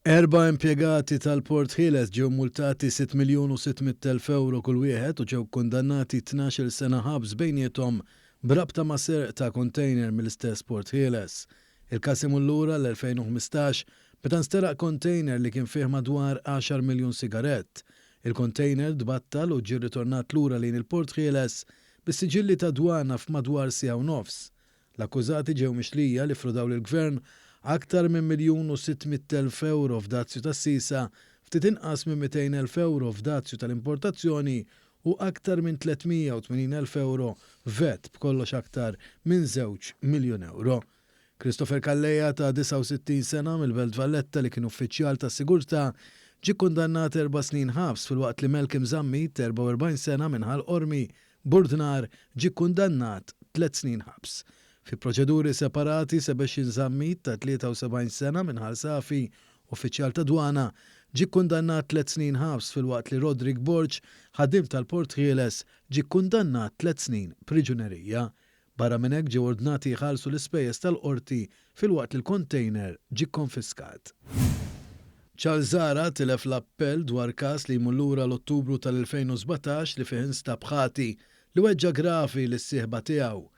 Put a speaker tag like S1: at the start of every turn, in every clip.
S1: 4 impjegati tal-Port Ħieles ġew multati 6,600,000 euro kull wieħed u ġew kundannati 12 sena ħabs bejniethom brabta ma' serq ta' container mill-istess Port Ħieles. Il-każ imur lura l-2015 meta nsteraq container li kien fih madwar 10 miljun sigarett. Il-container dbattal u ġie ritornat lura lejn il-Port Ħieles bis-siġilli ta' dwana f'madwar siegħa u nofs. L-akkużati ġew mixlija li frudaw lill-Gvern aktar minn 1,600,000 euro f'dazzju tas-sisa, ftit inqas minn 200,000 euro f'dazzju tal-importazzjoni u aktar minn 380,000 euro vet b'kollox aktar minn 2 miljun euro. Christopher Calleja ta' 69 sena mill-Belt Valletta li kien uffiċjal ta' sigurtà ġie kundannat 4 snin ħabs fil-waqt li Malcolm Zammit 44 sena minħal Qormi Burdnar ġie kundannat 3 snin ħabs. Fi proċeduri separati Sebastian Zammit ta' 73 sena minħal Safi, uffiċjal ta' dwana, ġie kundannat 3 snin ħabs fil-waqt li Rodrik Borġ, ħaddim tal-Port Ħieles, ġie kundannat 3 snin priġunerija. Barra minn hekk ġew ordnati jħallsu l-ispejjeż tal-qorti fil-waqt li l-container ġie konfiskat. Charles Zara tilef l-appell dwar każ li jmur lura l-Ottubru tal-2017 li fih instab ħati li weġġa' gravi lis-sieħba tiegħu.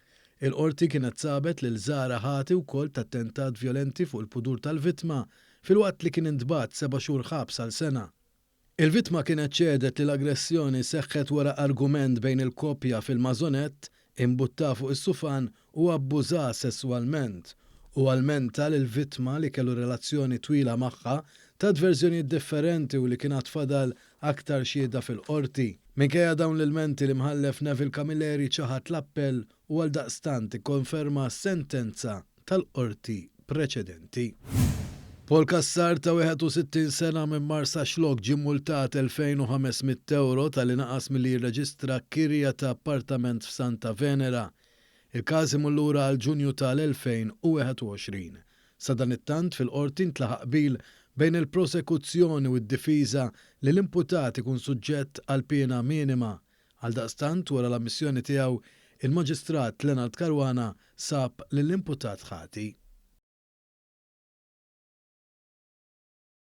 S1: Il-qorti kienet sabet lil Zara ħati wkoll ta' attentat vjolenti fuq il-pudur tal-vittma filwaqt li kien intbagħat 7 xhur ħabs għal sena. Il-vittma kienet ċedet li l-aggressjoni seħħet wara argument bejn il-koppja fil-mażonett imbutta fuq is-sufan u abbuża sesswalment u għalmenta il-vittma li kellu relazzjoni twila magħha ta' verżjonijiet differenti u li kien tfadal aktar xhieda fil-qorti. Minkejja dawn l-ilmenti li mħallef Neville Camilleri ċaħat l-appell u għaldaqstant ikkonferma s-sentenza tal-qorti preċedenti. Paul Kassar ta' 61 sena minn Marsa Xlok ġie multat 2,500 euro tal-li naqas milli jirreġistra kirja ta' appartament f'Santa Venera. Il-każ imur lura għal Ġunju tal-2021. Sa dan it-tant fil-qorti ntlaħaq qbil bejn il-prosekuzzjoni u d-difiża li l-imputat ikun suġġett għal pena minima. Għaldaqstant wara l-ammissjoni tiegħu il-Maġistrat Lenard Karwana sab li l-imputat ħati.